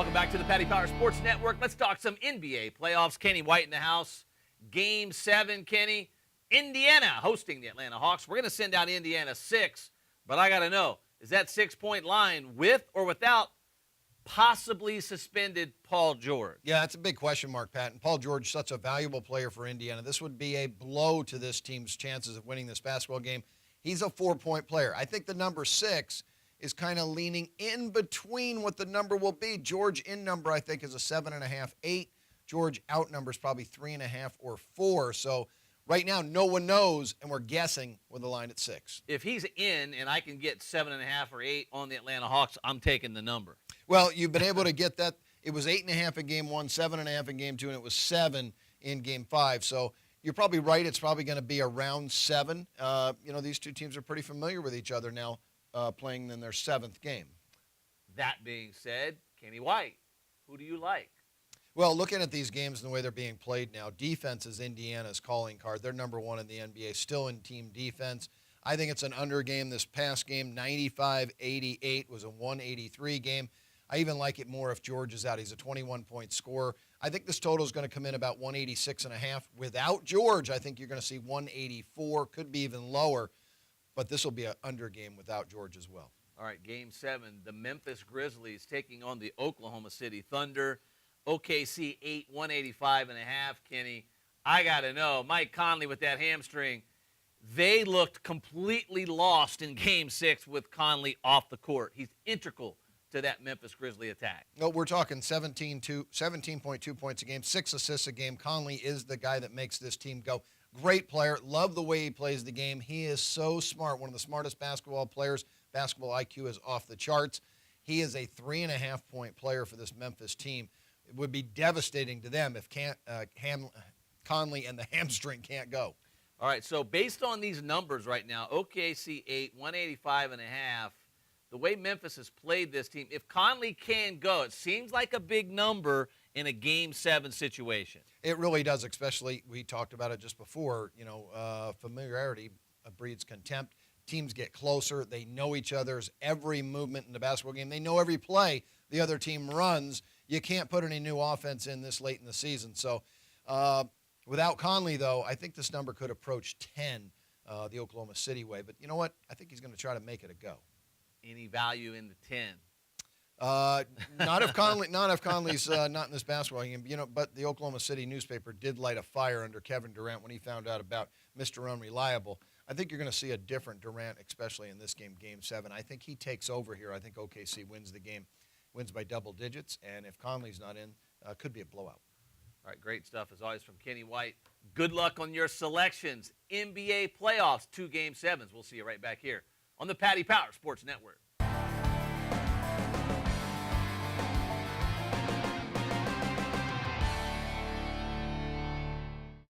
Welcome back to the Paddy Power Sports Network. Let's talk some NBA playoffs. Kenny White in the house. Game 7, Kenny. Indiana hosting the Atlanta Hawks. We're going to send out Indiana 6, but I got to know, is that 6-point line with or without possibly suspended Paul George? Yeah, that's a big question mark, Pat. And Paul George, such a valuable player for Indiana. This would be a blow to this team's chances of winning this basketball game. He's a 4-point player. I think the number 6 is kind of leaning in between what the number will be. George in number, I think, is a 7.5, 8. George out number is probably 3.5 or 4. So right now, no one knows, and we're guessing with the line at 6. If he's in and I can get 7.5 or 8 on the Atlanta Hawks, I'm taking the number. Well, you've been able to get that. It was 8.5 in game 1, 7.5 in game 2, and it was 7 in game 5. So you're probably right. It's probably going to be around 7. These two teams are pretty familiar with each other now, playing in their 7th game. That being said, Kenny White, who do you like? Well, looking at these games and the way they're being played now, defense is Indiana's calling card. They're number 1 in the NBA, still in team defense. I think it's an under game. This past game, 95-88, was a 183 game. I even like it more if George is out. He's a 21-point scorer. I think this total is going to come in about 186.5. Without George, I think you're going to see 184, could be even lower. But this will be an under game without George as well. All right, Game 7, the Memphis Grizzlies taking on the Oklahoma City Thunder. OKC 8, 185.5, Kenny. I got to know, Mike Conley with that hamstring, they looked completely lost in Game 6 with Conley off the court. He's integral to that Memphis Grizzly attack. No, we're talking 17.2 points a game, 6 assists a game. Conley is the guy that makes this team go. Great player. Love the way he plays the game. He is so smart, one of the smartest basketball players. Basketball IQ is off the charts. He is a 3.5-point player for this Memphis team. It would be devastating to them if Conley and the hamstring can't go. All right, so based on these numbers right now, OKC 8, 185.5, the way Memphis has played this team, if Conley can go, it seems like a big number in a Game 7 situation. It really does, especially, we talked about it just before, familiarity breeds contempt. Teams get closer. They know each other's every movement in the basketball game. They know every play the other team runs. You can't put any new offense in this late in the season. So without Conley, though, I think this number could approach 10 the Oklahoma City way. But you know what? I think he's going to try to make it a go. Any value in the 10? Not if Conley's not in this basketball game. But the Oklahoma City newspaper did light a fire under Kevin Durant when he found out about Mr. Unreliable. I think you're going to see a different Durant, especially in this game, Game 7. I think he takes over here. I think OKC wins the game, wins by double digits. And if Conley's not in, could be a blowout. All right, great stuff as always from Kenny White. Good luck on your selections. NBA playoffs, 2 Game 7s. We'll see you right back here on the Paddy Power Sports Network.